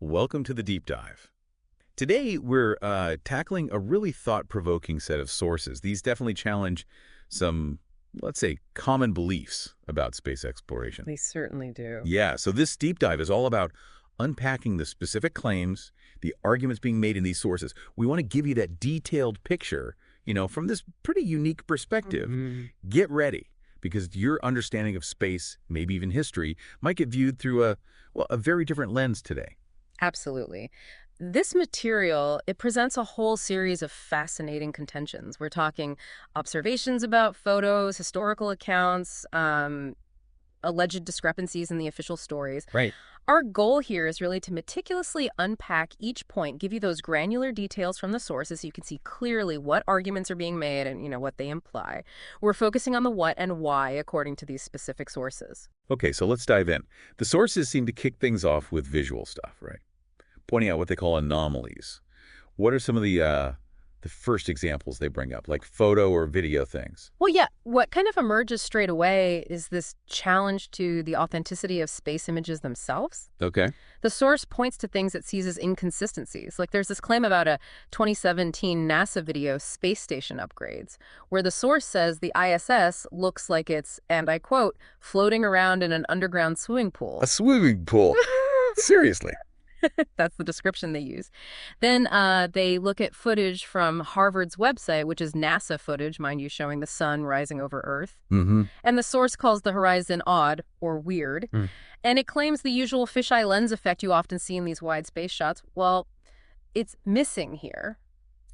welcome to the deep dive. Today, we're tackling a really thought-provoking set of sources. These definitely challenge some, let's say, common beliefs about space exploration. They certainly do. Yeah, so this deep dive is all about unpacking the specific claims, the arguments being made in these sources. We want to give you that detailed picture, from this pretty unique perspective. Get ready, because your understanding of space, maybe even history, might get viewed through a very different lens today. Absolutely. This material, it presents a whole series of fascinating contentions. We're talking observations about photos, historical accounts, alleged discrepancies in the official stories. Right. Our goal here is really to meticulously unpack each point, give you those granular details from the sources so you can see clearly what arguments are being made and, what they imply. We're focusing on the what and why according to these specific sources. Okay, so let's dive in. The sources seem to kick things off with visual stuff, right? Pointing out what they call anomalies. What are some of the first examples they bring up, like photo or video things? Well, yeah, what kind of emerges straight away is this challenge to the authenticity of space images themselves. Okay. The source points to things it sees as inconsistencies. Like there's this claim about a 2017 NASA video space station upgrades, where the source says the ISS looks like it's, and I quote, floating around in an underground swimming pool. A swimming pool? Seriously? That's the description they use. Then they look at footage from Harvard's website, which is NASA footage, mind you, showing the sun rising over Earth. And the source calls the horizon odd or weird. And it claims the usual fisheye lens effect you often see in these wide space shots. Well, it's missing here.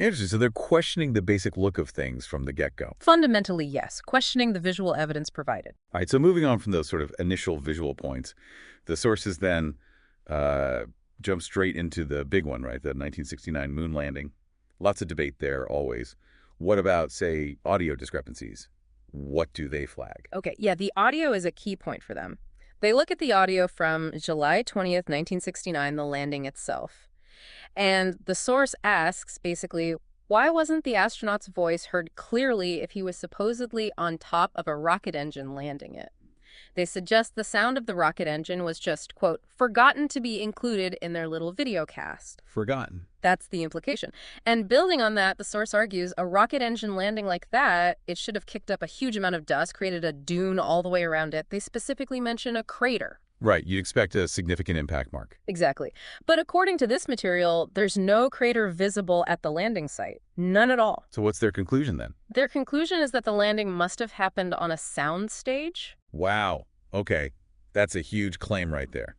Interesting. So they're questioning the basic look of things from the get-go. Fundamentally, yes. Questioning the visual evidence provided. All right, so moving on from those sort of initial visual points, the sources then jump straight into the big one, right? The 1969 moon landing. Lots of debate there, always. What about, say, audio discrepancies? What do they flag? Okay, yeah, the audio is a key point for them. They look at the audio from July 20th, 1969, the landing itself. And the source asks, basically, why wasn't the astronaut's voice heard clearly if he was supposedly on top of a rocket engine landing it? They suggest the sound of the rocket engine was just, quote, forgotten to be included in their little video cast. Forgotten. That's the implication. And building on that, the source argues a rocket engine landing like that, it should have kicked up a huge amount of dust, created a dune all the way around it. They specifically mention a crater. Right. You'd expect a significant impact mark. Exactly. But according to this material, there's no crater visible at the landing site. None at all. So what's their conclusion then? Their conclusion is that the landing must have happened on a sound stage. Wow. Okay. That's a huge claim right there.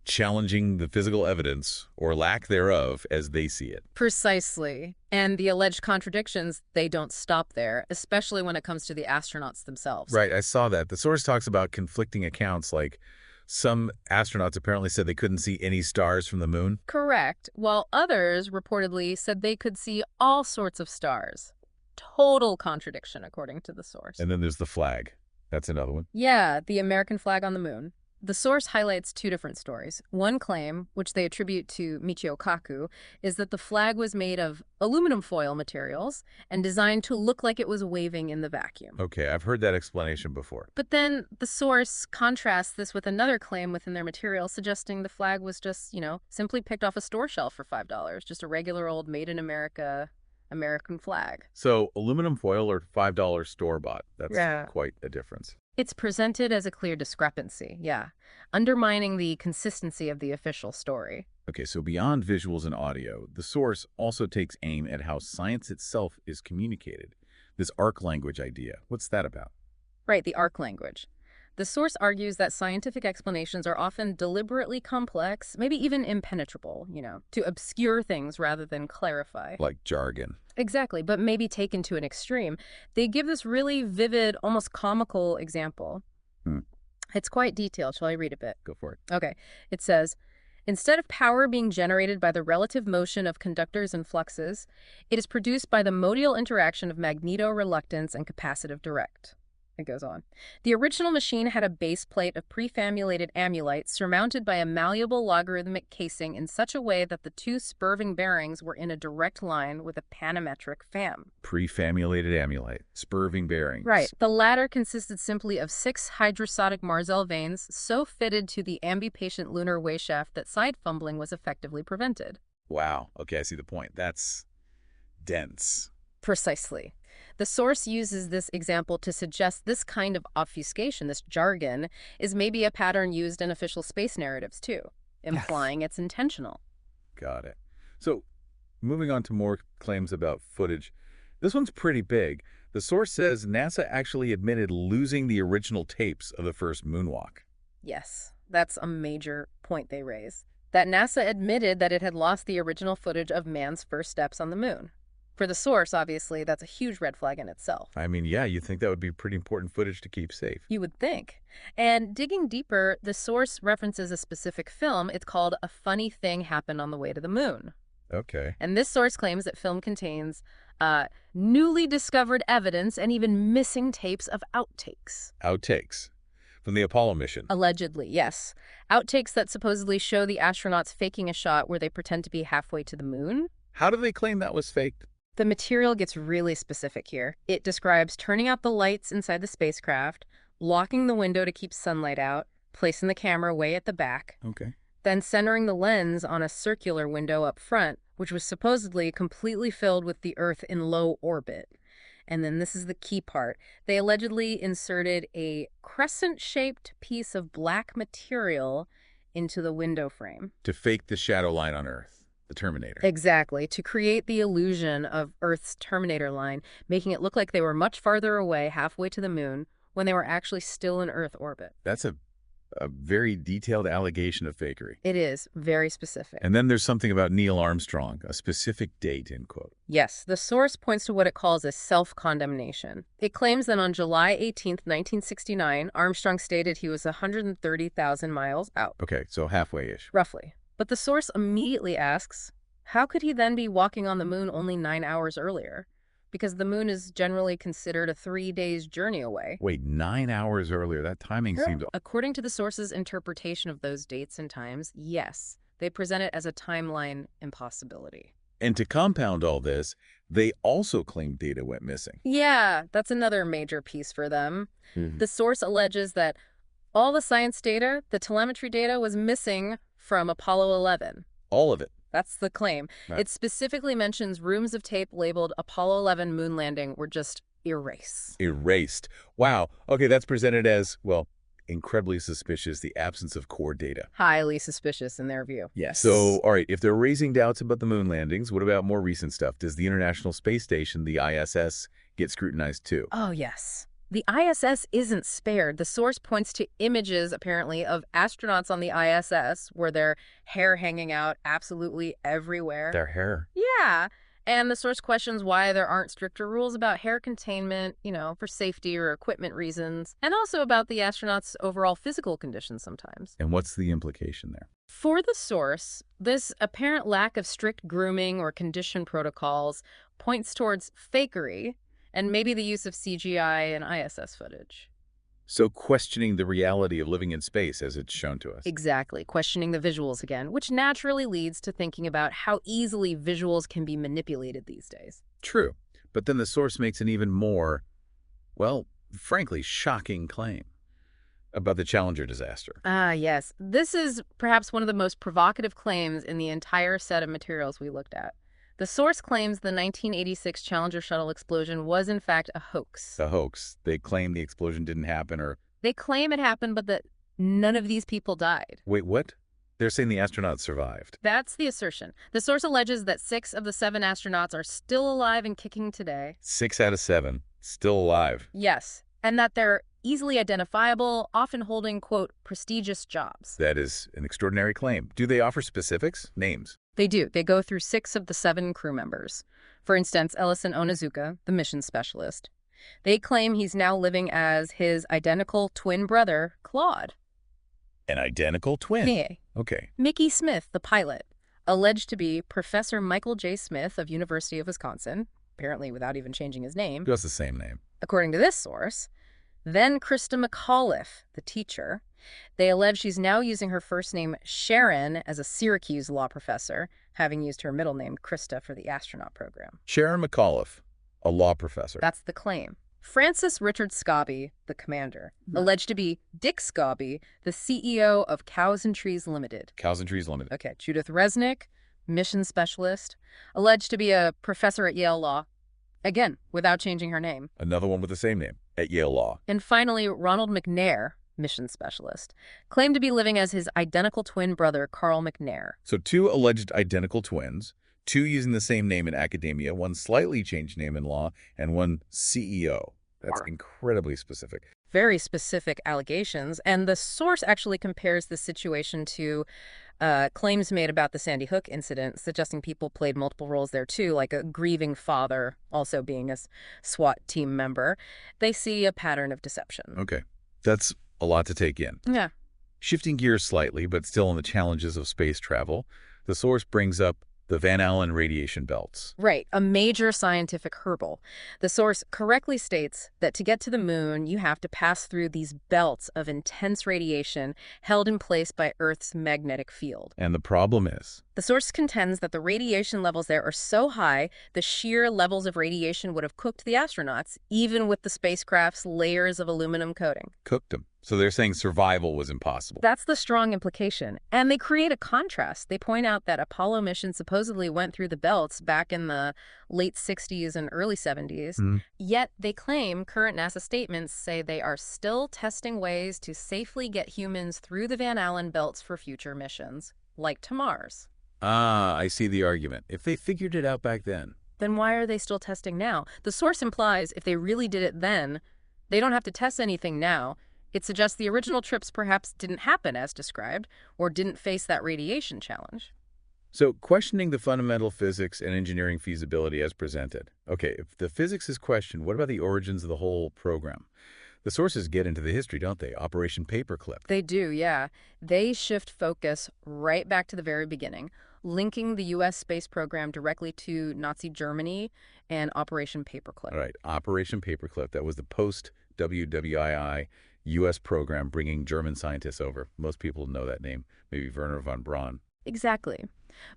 Challenging the physical evidence, or lack thereof, as they see it. Precisely. And the alleged contradictions, they don't stop there, especially when it comes to the astronauts themselves. Right. I saw that. The source talks about conflicting accounts, like some astronauts apparently said they couldn't see any stars from the moon. Correct. While others reportedly said they could see all sorts of stars. Total contradiction, according to the source. And then there's the flag. That's another one. Yeah, the American flag on the moon. The source highlights two different stories. One claim, which they attribute to Michio Kaku, is that the flag was made of aluminum foil materials and designed to look like it was waving in the vacuum. Okay, I've heard that explanation before. But then the source contrasts this with another claim within their material, suggesting the flag was just, simply picked off a store shelf for $5, just a regular old made in America American flag. So aluminum foil or $5 store-bought. That's quite a difference. It's presented as a clear discrepancy, undermining the consistency of the official story. Okay, so beyond visuals and audio, the source also takes aim at how science itself is communicated. This arc language idea, what's that about? Right, the arc language. The source argues that scientific explanations are often deliberately complex, maybe even impenetrable, to obscure things rather than clarify. Like jargon. Exactly, but maybe taken to an extreme. They give this really vivid, almost comical example. It's quite detailed. Shall I read a bit? Go for it. Okay. It says, instead of power being generated by the relative motion of conductors and fluxes, it is produced by the modal interaction of magneto-reluctance and capacitive direct. It goes on. The original machine had a base plate of prefamulated amulite surmounted by a malleable logarithmic casing in such a way that the two spurving bearings were in a direct line with a panometric fam. Prefamulated amulite, spurving bearings. Right. The latter consisted simply of 6 hydrosodic Marzell vanes so fitted to the ambipatient lunar wayshaft that side fumbling was effectively prevented. Wow. Okay, I see the point. That's dense. Precisely. The source uses this example to suggest this kind of obfuscation, this jargon, is maybe a pattern used in official space narratives too, implying it's intentional. Got it. So, moving on to more claims about footage. This one's pretty big. The source says NASA actually admitted losing the original tapes of the first moonwalk. Yes, that's a major point they raise. That NASA admitted that it had lost the original footage of man's first steps on the moon. For the source, obviously, that's a huge red flag in itself. I mean, yeah, you'd think that would be pretty important footage to keep safe. You would think. And digging deeper, the source references a specific film. It's called A Funny Thing Happened on the Way to the Moon. Okay. And this source claims that film contains newly discovered evidence and even missing tapes of outtakes. Outtakes from the Apollo mission. Allegedly, yes. Outtakes that supposedly show the astronauts faking a shot where they pretend to be halfway to the moon. How do they claim that was faked? The material gets really specific here. It describes turning out the lights inside the spacecraft, locking the window to keep sunlight out, placing the camera way at the back, Okay. then centering the lens on a circular window up front, which was supposedly completely filled with the Earth in low orbit. And then this is the key part. They allegedly inserted a crescent-shaped piece of black material into the window frame. To fake the shadow line on Earth. The Terminator. Exactly, to create the illusion of Earth's Terminator line, making it look like they were much farther away, halfway to the moon, when they were actually still in Earth orbit. That's a very detailed allegation of fakery. It is very specific. And then there's something about Neil Armstrong, a specific date, end quote. Yes, the source points to what it calls a self-condemnation. It claims that on July 18, 1969, Armstrong stated he was 130,000 miles out. Okay, so halfway-ish. Roughly. But the source immediately asks, how could he then be walking on the moon only 9 hours earlier? Because the moon is generally considered a 3 days journey away. Wait, 9 hours earlier? That timing seems... According to the source's interpretation of those dates and times, yes, they present it as a timeline impossibility. And to compound all this, they also claim data went missing. Yeah, that's another major piece for them. The source alleges that all the science data, the telemetry data, was missing from Apollo 11. All of it. That's the claim. Right. It specifically mentions rooms of tape labeled Apollo 11 moon landing were just erased. Erased. Wow. Okay, that's presented as, well, incredibly suspicious, the absence of core data. Highly suspicious in their view. Yes. So, all right, if they're raising doubts about the moon landings, what about more recent stuff? Does the International Space Station, the ISS, get scrutinized too? Oh, yes. The ISS isn't spared. The source points to images, apparently, of astronauts on the ISS where their hair hanging out absolutely everywhere. Their hair. Yeah. And the source questions why there aren't stricter rules about hair containment, for safety or equipment reasons, and also about the astronauts' overall physical condition sometimes. And what's the implication there? For the source, this apparent lack of strict grooming or condition protocols points towards fakery, and maybe the use of CGI and ISS footage. So questioning the reality of living in space as it's shown to us. Exactly, questioning the visuals again, which naturally leads to thinking about how easily visuals can be manipulated these days. True. But then the source makes an even more, well, frankly, shocking claim about the Challenger disaster. Ah, yes. This is perhaps one of the most provocative claims in the entire set of materials we looked at. The source claims the 1986 Challenger shuttle explosion was in fact a hoax. A hoax. They claim the explosion didn't happen or... They claim it happened, but that none of these people died. Wait, what? They're saying the astronauts survived. That's the assertion. The source alleges that 6 of the 7 astronauts are still alive and kicking today. 6 out of 7. Still alive. Yes, and that they're easily identifiable, often holding, quote, prestigious jobs. That is an extraordinary claim. Do they offer specifics? Names? They do. They go through 6 of the 7 crew members. For instance, Ellison Onizuka, the mission specialist. They claim he's now living as his identical twin brother, Claude. An identical twin? Yeah. Okay. Mickey Smith, the pilot, alleged to be Professor Michael J. Smith of University of Wisconsin, apparently without even changing his name. Who has the same name? According to this source, Then Krista McAuliffe, the teacher. They allege she's now using her first name Sharon as a Syracuse law professor, having used her middle name Krista for the astronaut program. Sharon McAuliffe, a law professor. That's the claim. Francis Richard Scobie, the commander, alleged to be Dick Scobie, the CEO of Cows and Trees Limited. Cows and Trees Limited. Okay, Judith Resnick, mission specialist, alleged to be a professor at Yale Law. Again, without changing her name. Another one with the same name, at Yale Law. And finally, Ronald McNair, mission specialist, claimed to be living as his identical twin brother, Carl McNair. So 2 alleged identical twins, 2 using the same name in academia, 1 slightly changed name in law, and 1 CEO. That's incredibly specific. Very specific allegations, and the source actually compares the situation to claims made about the Sandy Hook incident, suggesting people played multiple roles there too, like a grieving father also being a SWAT team member. They see a pattern of deception. Okay, that's a lot to take in. Yeah. Shifting gears slightly, but still on the challenges of space travel, the source brings up the Van Allen radiation belts. Right, a major scientific hurdle. The source correctly states that to get to the moon, you have to pass through these belts of intense radiation held in place by Earth's magnetic field. And the problem is? The source contends that the radiation levels there are so high, the sheer levels of radiation would have cooked the astronauts, even with the spacecraft's layers of aluminum coating. Cooked them. So they're saying survival was impossible. That's the strong implication. And they create a contrast. They point out that Apollo missions supposedly went through the belts back in the late 60s and early 70s. Yet they claim current NASA statements say they are still testing ways to safely get humans through the Van Allen belts for future missions, like to Mars. Ah, I see the argument. If they figured it out back then why are they still testing now? The source implies if they really did it then, they don't have to test anything now. It suggests the original trips perhaps didn't happen as described, or didn't face that radiation challenge. So questioning the fundamental physics and engineering feasibility as presented. Okay, if the physics is questioned, what about the origins of the whole program? The sources get into the history, don't they? Operation Paperclip. They do, yeah. They shift focus right back to the very beginning, linking the U.S. space program directly to Nazi Germany and Operation Paperclip. All right, Operation Paperclip. That was the post-WWII U.S. program bringing German scientists over. Most people know that name, maybe Wernher von Braun. Exactly.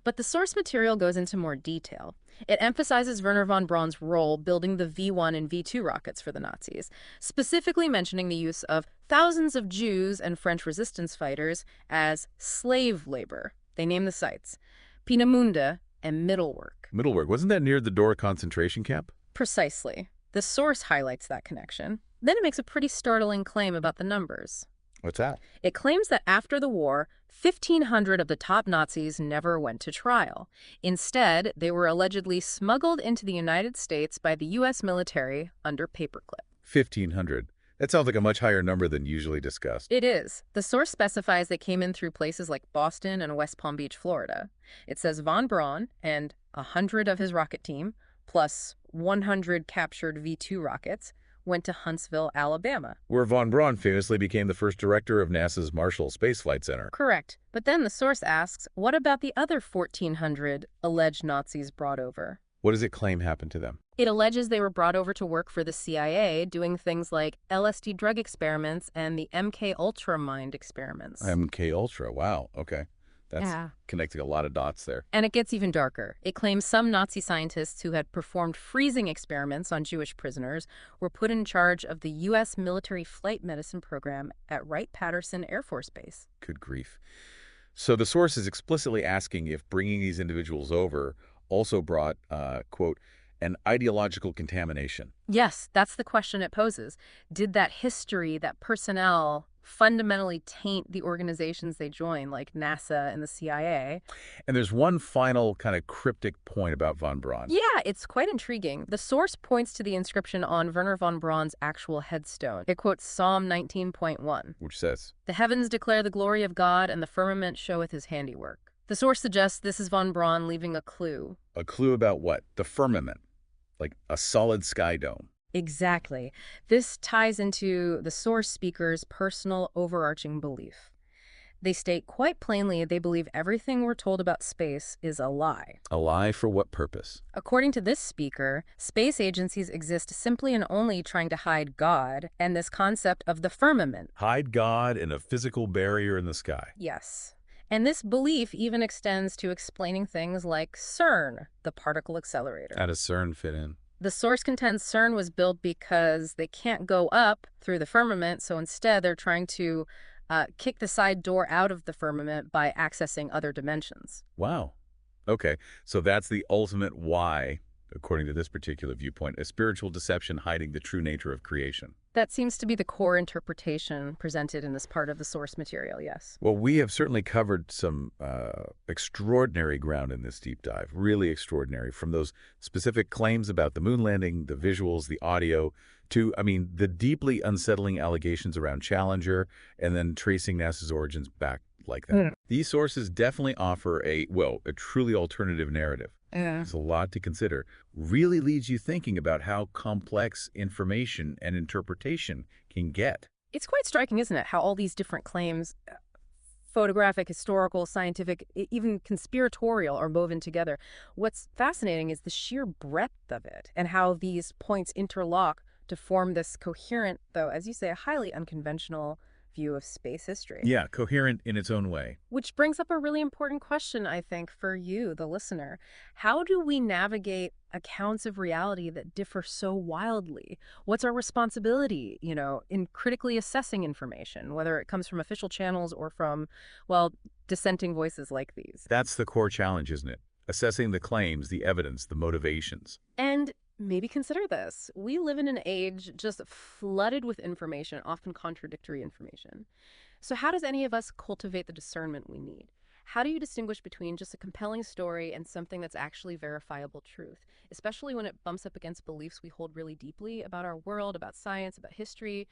But the source material goes into more detail. It emphasizes Wernher von Braun's role building the V-1 and V-2 rockets for the Nazis, specifically mentioning the use of thousands of Jews and French resistance fighters as slave labor. They name the sites: Peenemünde and Middelwerk. Middelwerk, wasn't that near the Dora concentration camp? Precisely. The source highlights that connection. Then it makes a pretty startling claim about the numbers. What's that? It claims that after the war, 1,500 of the top Nazis never went to trial. Instead, they were allegedly smuggled into the United States by the U.S. military under Paperclip. 1,500. That sounds like a much higher number than usually discussed. It is. The source specifies they came in through places like Boston and West Palm Beach, Florida. It says von Braun and 100 of his rocket team, plus 100 captured V-2 rockets, went to Huntsville, Alabama. Where von Braun famously became the first director of NASA's Marshall Space Flight Center. Correct. But then the source asks, what about the other 1,400 alleged Nazis brought over? What does it claim happened to them? It alleges they were brought over to work for the CIA, doing things like LSD drug experiments and the MK Ultra mind experiments. MK Ultra, wow, okay. That's connecting a lot of dots there. And it gets even darker. It claims some Nazi scientists who had performed freezing experiments on Jewish prisoners were put in charge of the U.S. military flight medicine program at Wright-Patterson Air Force Base. Good grief. So the source is explicitly asking if bringing these individuals over also brought, quote, an ideological contamination. Yes, that's the question it poses. Did that history, that personnel, fundamentally taint the organizations they join, like NASA and the CIA? And there's one final kind of cryptic point about von Braun. Yeah, it's quite intriguing. The source points to the inscription on Wernher von Braun's actual headstone. It quotes Psalm 19.1, which says, "The heavens declare the glory of God, and the firmament showeth his handiwork." The source suggests this is von Braun leaving a clue. A clue about what? The firmament, like a solid sky dome. Exactly. This ties into the source speaker's personal overarching belief. They state quite plainly they believe everything we're told about space is a lie. A lie for what purpose? According to this speaker, space agencies exist simply and only trying to hide God and this concept of the firmament. Hide God in a physical barrier in the sky. Yes. And this belief even extends to explaining things like CERN, the particle accelerator. How does CERN fit in? The source contends CERN was built because they can't go up through the firmament, so instead they're trying to kick the side door out of the firmament by accessing other dimensions. Wow. Okay, so that's the ultimate why, according to this particular viewpoint, a spiritual deception hiding the true nature of creation. That seems to be the core interpretation presented in this part of the source material, yes. Well, we have certainly covered some extraordinary ground in this deep dive, really extraordinary, from those specific claims about the moon landing, the visuals, the audio, to, I mean, the deeply unsettling allegations around Challenger, and then tracing NASA's origins back like that. These sources definitely offer a truly alternative narrative. There's a lot to consider. Really leads you thinking about how complex information and interpretation can get. It's quite striking, isn't it, how all these different claims, photographic, historical, scientific, even conspiratorial, are woven together. What's fascinating is the sheer breadth of it and how these points interlock to form this coherent, though, as you say, a highly unconventional view of space history. Yeah, coherent in its own way. Which brings up a really important question, I think, for you, the listener. How do we navigate accounts of reality that differ so wildly? What's our responsibility, in critically assessing information, whether it comes from official channels or from, well, dissenting voices like these? That's the core challenge, isn't it? Assessing the claims, the evidence, the motivations. And maybe consider this. We live in an age just flooded with information, often contradictory information. So how does any of us cultivate the discernment we need? How do you distinguish between just a compelling story and something that's actually verifiable truth, especially when it bumps up against beliefs we hold really deeply about our world, about science, about history?